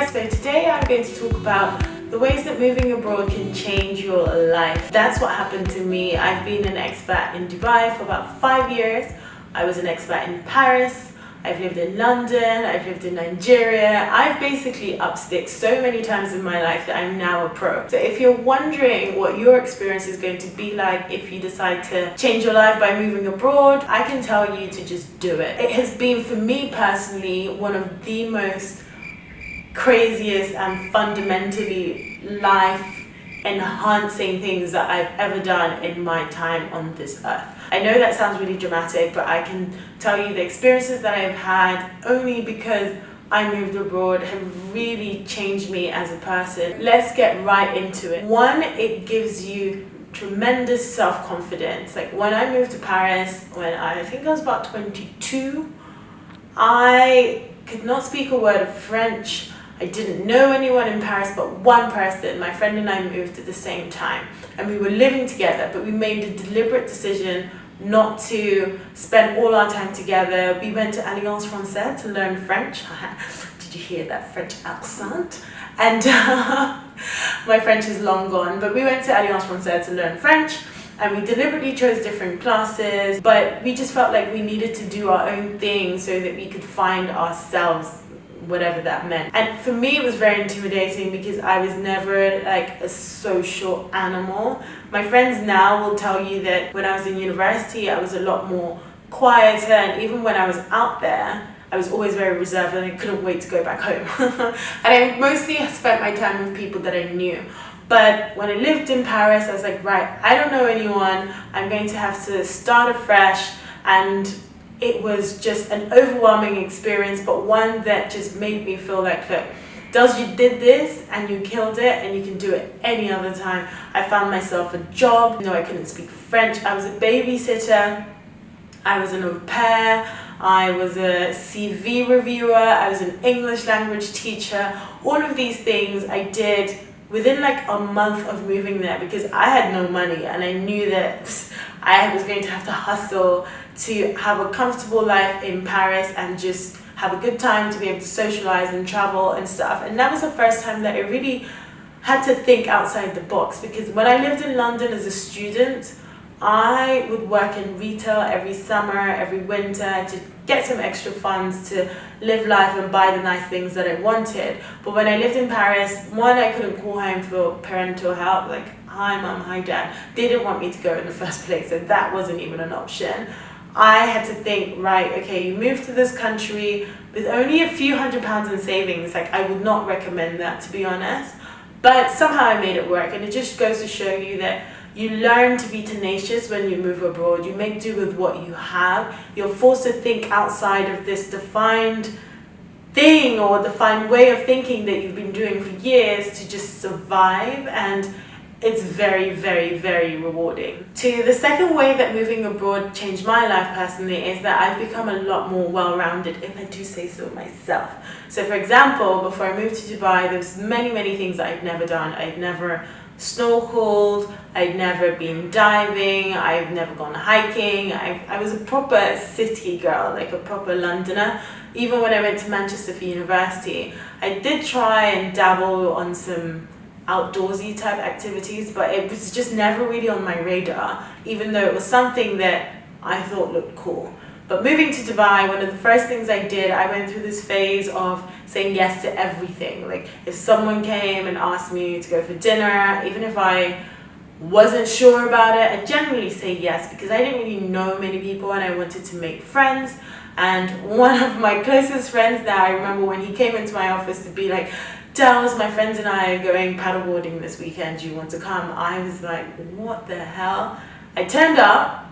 guys, so today I'm going to talk about the ways that moving abroad can change your life. That's what happened to me. I've been an expat in Dubai for about 5 years. I was an expat in Paris. I've lived in London, I've lived in Nigeria. I've basically upsticked so many times in my life that I'm now a pro. So if you're wondering what your experience is going to be like if you decide to change your life by moving abroad, I can tell you to just do it. It has been, for me personally, one of the most craziest and fundamentally life-enhancing things that I've ever done in my time on this earth. I know that sounds really dramatic, but I can tell you the experiences that I've had only because I moved abroad have really changed me as a person. Let's get right into it. One, it gives you tremendous self-confidence. Like when I moved to Paris, when I think I was about 22, I could not speak a word of French. I didn't know anyone in Paris but one person. My friend and I moved at the same time and we were living together, but we made a deliberate decision not to spend all our time together. We went to Alliance Française to learn French. Did you hear that French accent? And my French is long gone, but we went to Alliance Française to learn French. And we deliberately chose different classes, but we just felt like we needed to do our own thing so that we could find ourselves, whatever that meant. And for me, it was very intimidating because I was never like a social animal. My friends now will tell you that when I was in university, I was a lot more quieter, and even when I was out there, I was always very reserved and I couldn't wait to go back home. And I mostly spent my time with people that I knew. But when I lived in Paris, I was like, right, I don't know anyone. I'm going to have to start afresh. And it was just an overwhelming experience, but one that just made me feel like, look, Dels, you did this and you killed it and you can do it any other time. I found myself a job. No, I couldn't speak French. I was a babysitter. I was an au pair. I was a CV reviewer. I was an English language teacher. All of these things I did within like a month of moving there because I had no money and I knew that I was going to have to hustle to have a comfortable life in Paris and just have a good time, to be able to socialize and travel and stuff. And that was the first time that I really had to think outside the box, because when I lived in London as a student, I would work in retail every summer, every winter to get some extra funds to live life and buy the nice things that I wanted. But when I lived in Paris, one, I couldn't call home for parental help, like, hi mom, hi dad. They didn't want me to go in the first place, so that wasn't even an option. I had to think, right, okay, you moved to this country with only a few £100s in savings. Like, I would not recommend that, to be honest. But somehow I made it work, and it just goes to show you that you learn to be tenacious when you move abroad. You make do with what you have. You're forced to think outside of this defined thing or defined way of thinking that you've been doing for years to just survive, and it's very, very, very rewarding. The second way that moving abroad changed my life personally is that I've become a lot more well-rounded, if I do say so myself. So for example, before I moved to Dubai, there was many things that I'd never done. I'd never snorkeled, I'd never been diving, I've never gone hiking. I was a proper city girl, like a proper Londoner. Even when I went to Manchester for university, I did try and dabble on some outdoorsy type activities, but it was just never really on my radar, even though it was something that I thought looked cool. But moving to Dubai, one of the first things I did, I went through this phase of saying yes to everything. Like if someone came and asked me to go for dinner, even if I wasn't sure about it, I generally say yes because I didn't really know many people and I wanted to make friends. And one of my closest friends now, I remember when he came into my office to be like, Dels, my friends and I are going paddleboarding this weekend, do you want to come? I was like, what the hell? I turned up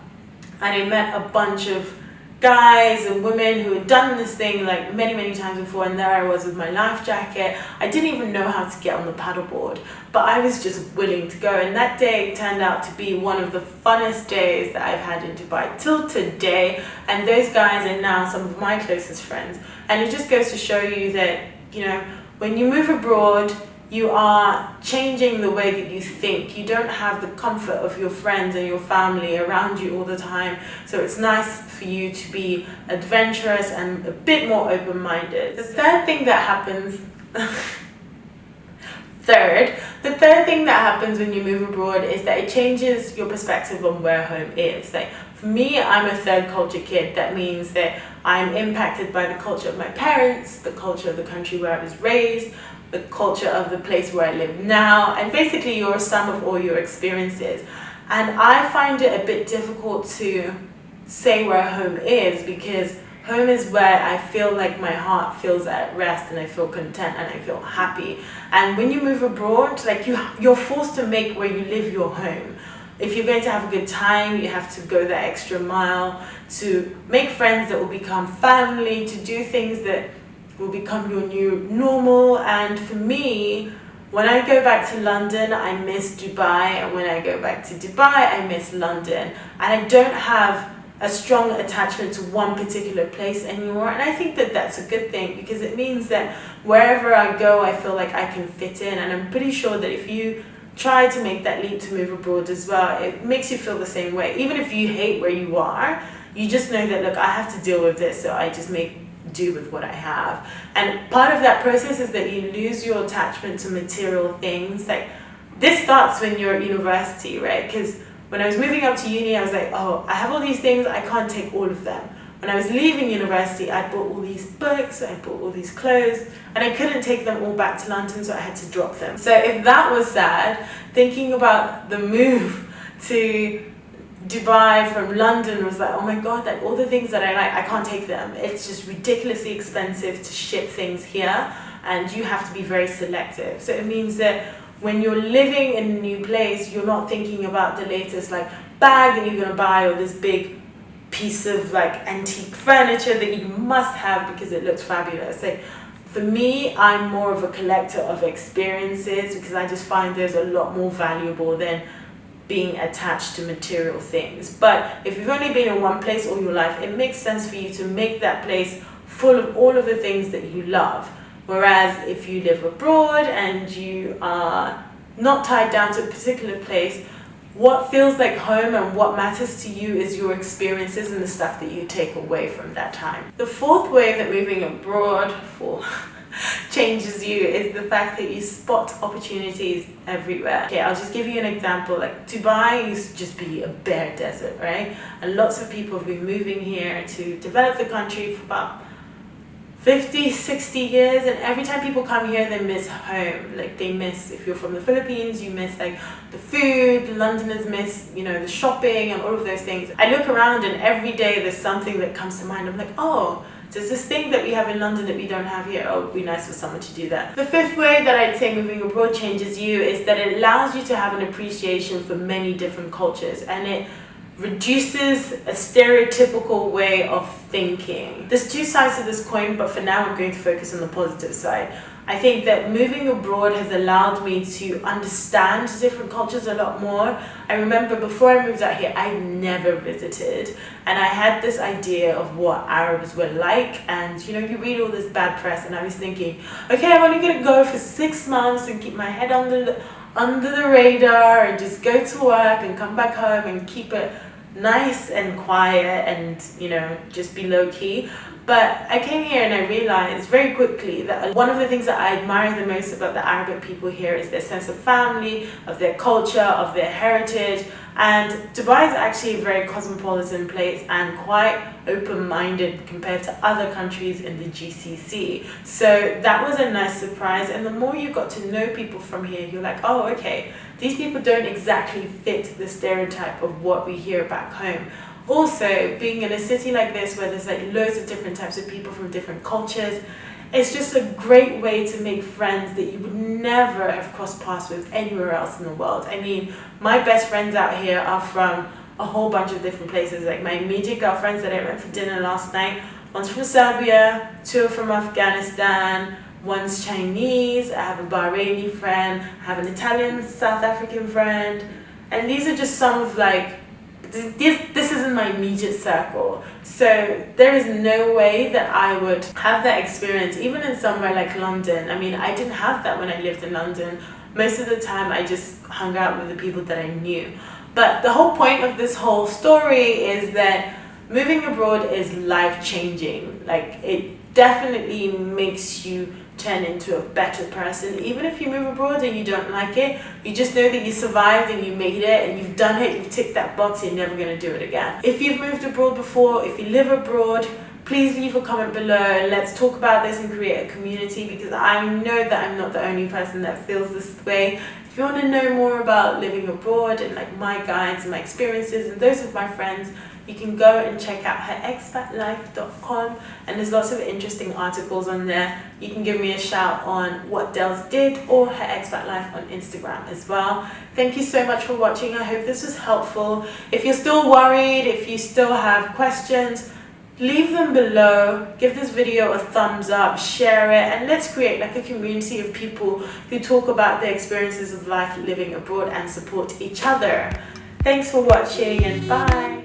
and I met a bunch of guys and women who had done this thing like many times before, and there I was with my life jacket. I didn't even know how to get on the paddleboard, but I was just willing to go, and that day turned out to be one of the funnest days that I've had in Dubai till today, and those guys are now some of my closest friends. And it just goes to show you that, you know, when you move abroad, you are changing the way that you think. You don't have the comfort of your friends and your family around you all the time. So it's nice for you to be adventurous and a bit more open-minded. The third thing that happens The third thing that happens when you move abroad is that it changes your perspective on where home is. Like for me, I'm a third culture kid. That means that I'm impacted by the culture of my parents, the culture of the country where I was raised, the culture of the place where I live now, and basically you're a sum of all your experiences. And I find it a bit difficult to say where home is, because home is where I feel like my heart feels at rest and I feel content and I feel happy. And when you move abroad, like you're forced to make where you live your home. If you're going to have a good time, you have to go that extra mile to make friends that will become family, to do things that will become your new normal. And for me, when I go back to London, I miss Dubai, and when I go back to Dubai, I miss London. And I don't have a strong attachment to one particular place anymore, and I think that that's a good thing, because it means that wherever I go I feel like I can fit in. And I'm pretty sure that if you try to make that leap to move abroad as well, it makes you feel the same way. Even if you hate where you are, you just know that, look, I have to deal with this, so I just make do with what I have. And part of that process is that you lose your attachment to material things. Like this starts when you're at university, right? Because when I was moving up to uni, I was like, oh, I have all these things, I can't take all of them. When I was leaving university, I bought all these books, I bought all these clothes, and I couldn't take them all back to London, so I had to drop them. So if that was sad, thinking about the move to Dubai from London was like, oh my god, like all the things that I like, I can't take them. It's just ridiculously expensive to ship things here, and you have to be very selective. So it means that when you're living in a new place, you're not thinking about the latest like bag that you're gonna buy, or this big piece of like antique furniture that you must have because it looks fabulous. Like for me, I'm more of a collector of experiences, because I just find there's a lot more valuable than being attached to material things. But if you've only been in one place all your life, it makes sense for you to make that place full of all of the things that you love. Whereas if you live abroad and you are not tied down to a particular place, what feels like home and what matters to you is your experiences and the stuff that you take away from that time. The fourth way that moving abroad changes you is the fact that you spot opportunities everywhere. Okay, I'll just give you an example. Like Dubai used to just be a bare desert, right? And lots of people have been moving here to develop the country for about 50, 60 years, and every time people come here they miss home. Like they miss, if you're from the Philippines, you miss like the food, the Londoners miss, you know, the shopping and all of those things. I look around and every day there's something that comes to mind. I'm like, oh, there's this thing that we have in London that we don't have here. Oh, it'd be nice for someone to do that. The fifth way that I'd say moving abroad changes you is that it allows you to have an appreciation for many different cultures, and it reduces a stereotypical way of thinking. There's two sides to this coin, but for now I'm going to focus on the positive side. I think that moving abroad has allowed me to understand different cultures a lot more. I remember before I moved out here, I never visited, and I had this idea of what Arabs were like, and you know, you read all this bad press, and I was thinking, okay, I'm only going to go for 6 months and keep my head under the radar and just go to work and come back home and keep it nice and quiet and, you know, just be low-key. But I came here and I realized very quickly that one of the things that I admire the most about the Arabic people here is their sense of family, of their culture, of their heritage. And Dubai is actually a very cosmopolitan place and quite open-minded compared to other countries in the GCC. So that was a nice surprise. And the more you got to know people from here, you're like, oh, okay, these people don't exactly fit the stereotype of what we hear back home. Also, being in a city like this where there's like loads of different types of people from different cultures, it's just a great way to make friends that you would never have crossed paths with anywhere else in the world. I mean, my best friends out here are from a whole bunch of different places. Like my immediate girlfriends that I went for dinner last night, one's from Serbia, 2 are from Afghanistan, one's Chinese, I have a Bahraini friend, I have an Italian, South African friend, and these are just some of like, this isn't my immediate circle. So there is no way that I would have that experience even in somewhere like London. I mean, I didn't have that when I lived in London. Most of the time I just hung out with the people that I knew. But the whole point of this whole story is that moving abroad is life-changing. Like, it definitely makes you turn into a better person. Even if you move abroad and you don't like it, you just know that you survived and you made it and you've done it, you've ticked that box, you're never going to do it again. If you've moved abroad before, if you live abroad, please leave a comment below. Let's talk about this and create a community, because I know that I'm not the only person that feels this way. If you want to know more about living abroad and like my guides and my experiences and those of my friends, you can go and check out herexpatlife.com, and there's lots of interesting articles on there. You can give me a shout on what Dels did or Her Expat Life on Instagram as well. Thank you so much for watching. I hope this was helpful. If you're still worried, if you still have questions, leave them below. Give this video a thumbs up, share it, and let's create like a community of people who talk about their experiences of life living abroad and support each other. Thanks for watching, and bye.